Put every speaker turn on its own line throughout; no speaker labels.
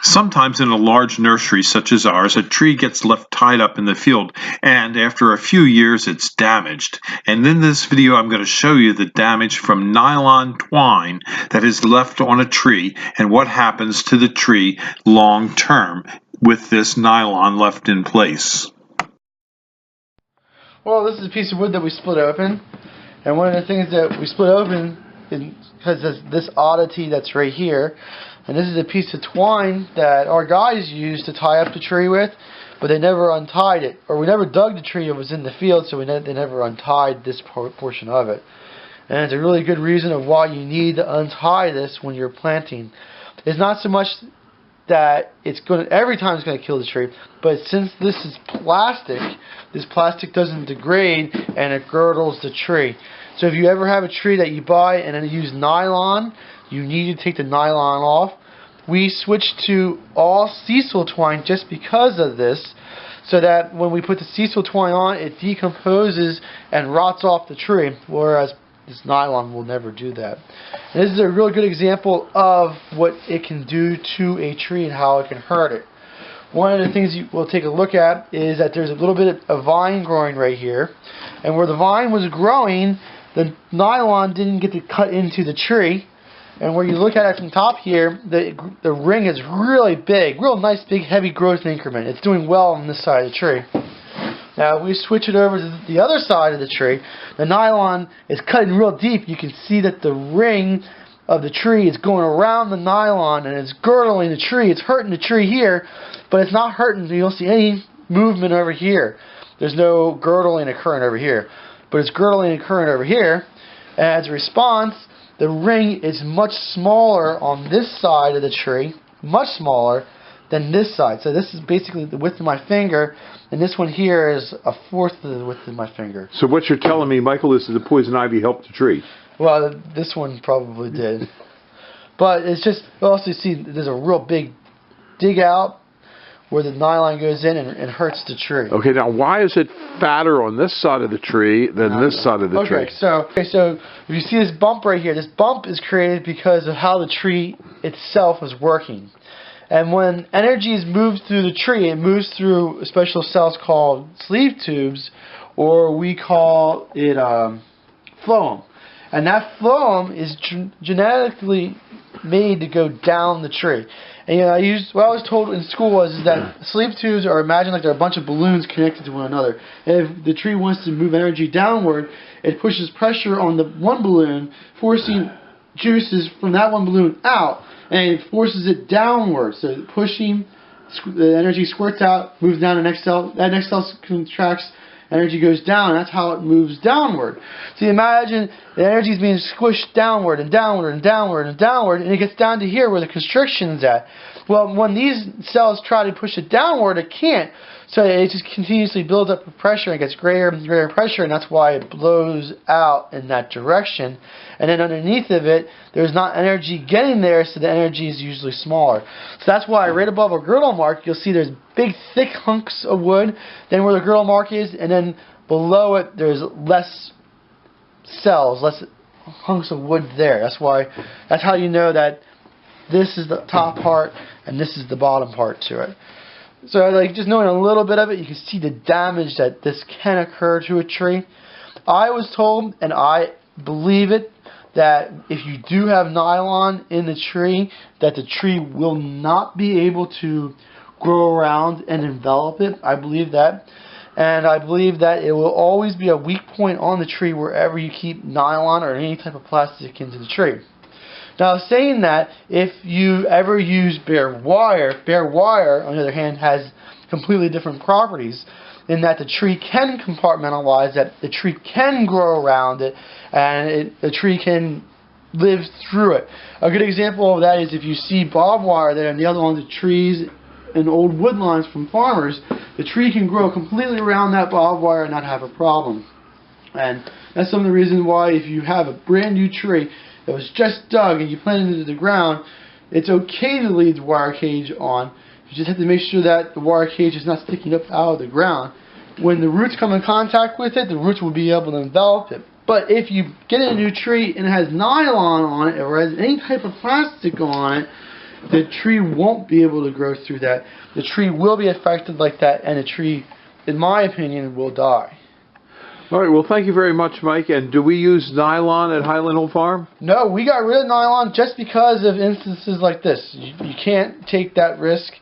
Sometimes in a large nursery such as ours, a tree gets left tied up in the field, and after a few years it's damaged. And in this video I'm going to show you the damage from nylon twine that is left on a tree and what happens to the tree long term with this nylon left in place.
Well, this is a piece of wood that we split open, and one of the things that we split open has this oddity that's right here, and this is a piece of twine that our guys used to tie up the tree with, but they never untied it, or we never dug the tree. It was in the field, so they never untied this portion of it. And it's a really good reason of why you need to untie this when you're planting. It's not so much that it's going to, every time it's going to kill the tree, but since this is plastic, this plastic doesn't degrade and it girdles the tree. So if you ever have a tree that you buy and then use nylon, you need to take the nylon off. We switched to all sisal twine just because of this, so that when we put the sisal twine on, it decomposes and rots off the tree, whereas this nylon will never do that. And this is a really good example of what it can do to a tree and how it can hurt it. One of the things we'll take a look at is that there's a little bit of a vine growing right here, and where the vine was growing, the nylon didn't get to cut into the tree. And where you look at it from top here, the ring is really big, real nice big heavy growth increment. It's doing well on this side of the tree. Now if we switch it over to the other side of the tree, the nylon is cutting real deep. You can see that the ring of the tree is going around the nylon and it's girdling the tree. It's hurting the tree here, but it's not hurting. You don't see any movement over here. There's no girdling occurring over here, but it's girdling occurring over here. And as a response, the ring is much smaller on this side of the tree, much smaller than this side. So this is basically the width of my finger, and this one here is a fourth of the width of my finger.
So what you're telling me, Michael, is that the poison ivy helped the tree?
Well, this one probably did. But it's just, you also see there's a real big dig out where the nylon goes in and hurts the tree.
Okay, now why is it fatter on this side of the tree than this side of the tree?
So if you see this bump right here, this bump is created because of how the tree itself is working. And when energy is moved through the tree, it moves through special cells called sleeve tubes, or we call it phloem. And that phloem is genetically made to go down the tree. And what I was told in school was that sleeve tubes are imagined like they're a bunch of balloons connected to one another. And if the tree wants to move energy downward, it pushes pressure on the one balloon, forcing juices from that one balloon out, and it forces it downward. So pushing, the energy squirts out, moves down to the next cell. That next cell contracts, energy goes down, and that's how it moves downward. So you imagine the energy is being squished downward and downward and downward and downward, and it gets down to here where the constriction is at. Well, when these cells try to push it downward, it can't. So it just continuously builds up pressure and gets greater and greater pressure, and that's why it blows out in that direction. And then underneath of it, there's not energy getting there, so the energy is usually smaller. So that's why right above a girdle mark, you'll see there's big, thick hunks of wood, then where the girdle mark is, and then below it, there's less cells, less hunks of wood there. That's how you know that this is the top part and this is the bottom part to it. So just knowing a little bit of it, you can see the damage that this can occur to a tree. I was told, and I believe it, that if you do have nylon in the tree, that the tree will not be able to grow around and envelop it. I believe that. And I believe that it will always be a weak point on the tree wherever you keep nylon or any type of plastic into the tree. Now, saying that, if you ever use bare wire, on the other hand, has completely different properties in that the tree can compartmentalize, that the tree can grow around it, and the tree can live through it. A good example of that is if you see barbed wire there and the other ones are trees and old wood lines from farmers, the tree can grow completely around that barbed wire and not have a problem. And that's some of the reasons why if you have a brand new tree that was just dug and you plant it into the ground, it's okay to leave the wire cage on. You just have to make sure that the wire cage is not sticking up out of the ground. When the roots come in contact with it, the roots will be able to envelop it. But if you get a new tree and it has nylon on it or has any type of plastic on it, the tree won't be able to grow through that. The tree will be affected like that, and the tree, in my opinion, will die.
All right, well, thank you very much, Mike. And do we use nylon at Highland Hill Farm?
No, we got rid of nylon just because of instances like this. You can't take that risk.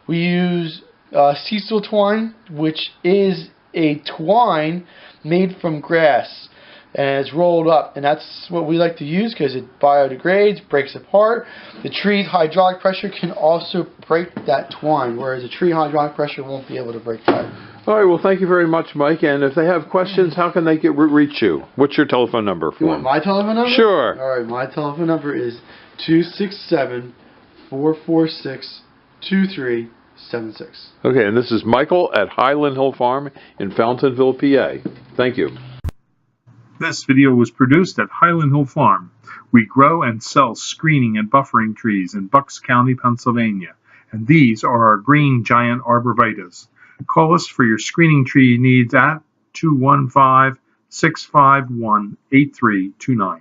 We use sisal twine, which is a twine made from grass, and it's rolled up, and that's what we like to use because it biodegrades, breaks apart. The tree's hydraulic pressure can also break that twine, whereas a tree hydraulic pressure won't be able to break that.
All right, well, thank you very much, Mike. And if they have questions, how can they reach you? What's your telephone number for
You want
them?
my telephone number?
Sure.
All right, my telephone number is 267-446-2376.
Okay, and this is Michael at Highland Hill Farm in Fountainville, PA. Thank you.
This video was produced at Highland Hill Farm. We grow and sell screening and buffering trees in Bucks County, Pennsylvania, and these are our green giant arborvitaes. Call us for your screening tree needs at 215-651-8329.